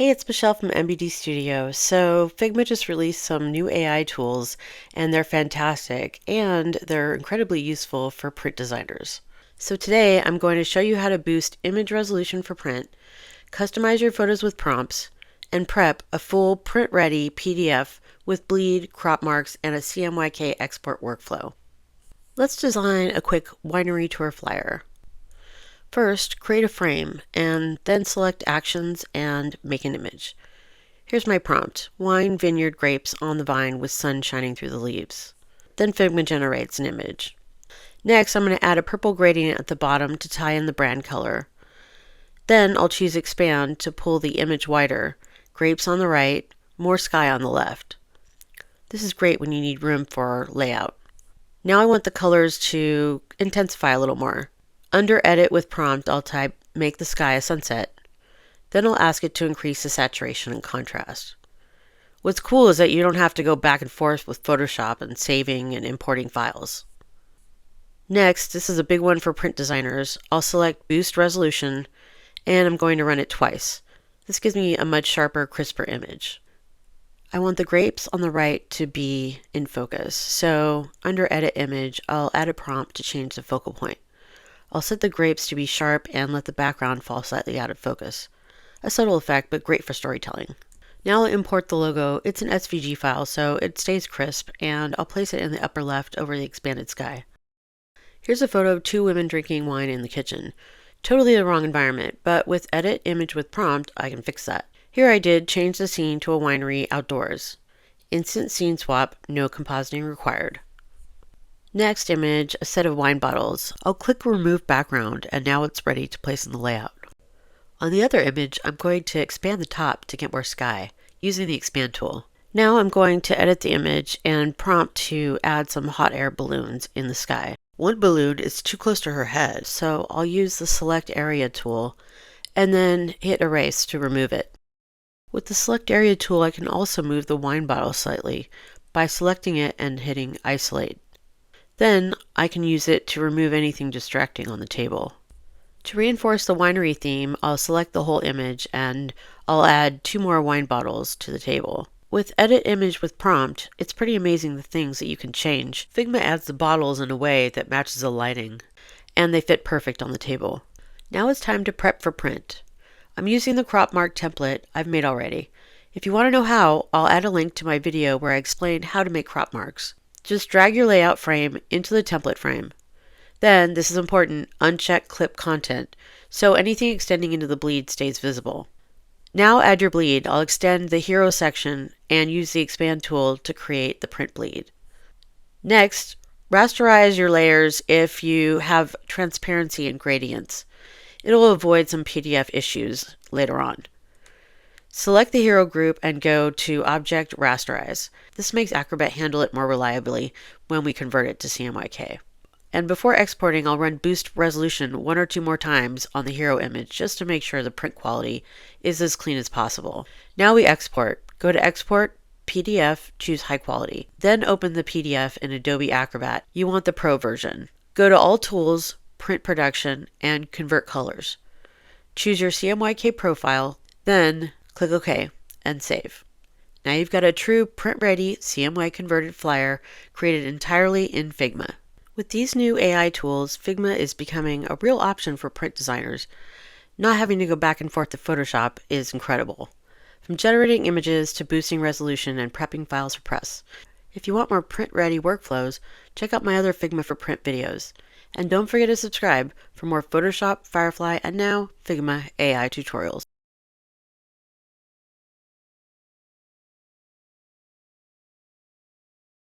Hey, it's Michelle from MBD Studio. So Figma just released some new AI tools and they're fantastic and they're incredibly useful for print designers. So today I'm going to show you how to boost image resolution for print, customize your photos with prompts, and prep a full print-ready PDF with bleed, crop marks, and a CMYK export workflow. Let's design a quick winery tour flyer. First, create a frame, and then select Actions and make an image. Here's my prompt: wine, vineyard, grapes on the vine with sun shining through the leaves. Then Figma generates an image. Next, I'm going to add a purple gradient at the bottom to tie in the brand color. Then I'll choose Expand to pull the image wider, grapes on the right, more sky on the left. This is great when you need room for layout. Now I want the colors to intensify a little more. Under Edit with Prompt, I'll type Make the Sky a Sunset. Then I'll ask it to increase the saturation and contrast. What's cool is that you don't have to go back and forth with Photoshop and saving and importing files. Next, this is a big one for print designers. I'll select Boost Resolution, and I'm going to run it twice. This gives me a much sharper, crisper image. I want the grapes on the right to be in focus, so under Edit Image, I'll add a prompt to change the focal point. I'll set the grapes to be sharp and let the background fall slightly out of focus. A subtle effect, but great for storytelling. Now I'll import the logo. It's an SVG file, so it stays crisp, and I'll place it in the upper left over the expanded sky. Here's a photo of two women drinking wine in the kitchen. Totally the wrong environment, but with Edit Image with Prompt, I can fix that. Here I did change the scene to a winery outdoors. Instant scene swap, no compositing required. Next image, a set of wine bottles. I'll click Remove Background, and now it's ready to place in the layout. On the other image, I'm going to expand the top to get more sky, using the Expand tool. Now I'm going to edit the image and prompt to add some hot air balloons in the sky. One balloon is too close to her head, so I'll use the Select Area tool, and then hit Erase to remove it. With the Select Area tool, I can also move the wine bottle slightly by selecting it and hitting Isolate. Then I can use it to remove anything distracting on the table. To reinforce the winery theme, I'll select the whole image and I'll add two more wine bottles to the table. With Edit Image with Prompt, it's pretty amazing the things that you can change. Figma adds the bottles in a way that matches the lighting, and they fit perfect on the table. Now it's time to prep for print. I'm using the crop mark template I've made already. If you want to know how, I'll add a link to my video where I explain how to make crop marks. Just drag your layout frame into the template frame. Then, this is important, uncheck Clip Content, so anything extending into the bleed stays visible. Now add your bleed. I'll extend the hero section and use the Expand tool to create the print bleed. Next, rasterize your layers if you have transparency and gradients. It'll avoid some PDF issues later on. Select the hero group and go to Object Rasterize. This makes Acrobat handle it more reliably when we convert it to CMYK. And before exporting, I'll run Boost Resolution one or two more times on the hero image just to make sure the print quality is as clean as possible. Now we export. Go to Export, PDF, choose High Quality. Then open the PDF in Adobe Acrobat. You want the Pro version. Go to All Tools, Print Production, and Convert Colors. Choose your CMYK profile, then click OK and save. Now you've got a true print-ready CMYK converted flyer created entirely in Figma. With these new AI tools, Figma is becoming a real option for print designers. Not having to go back and forth to Photoshop is incredible. From generating images to boosting resolution and prepping files for press. If you want more print-ready workflows, check out my other Figma for Print videos. And don't forget to subscribe for more Photoshop, Firefly, and now Figma AI tutorials.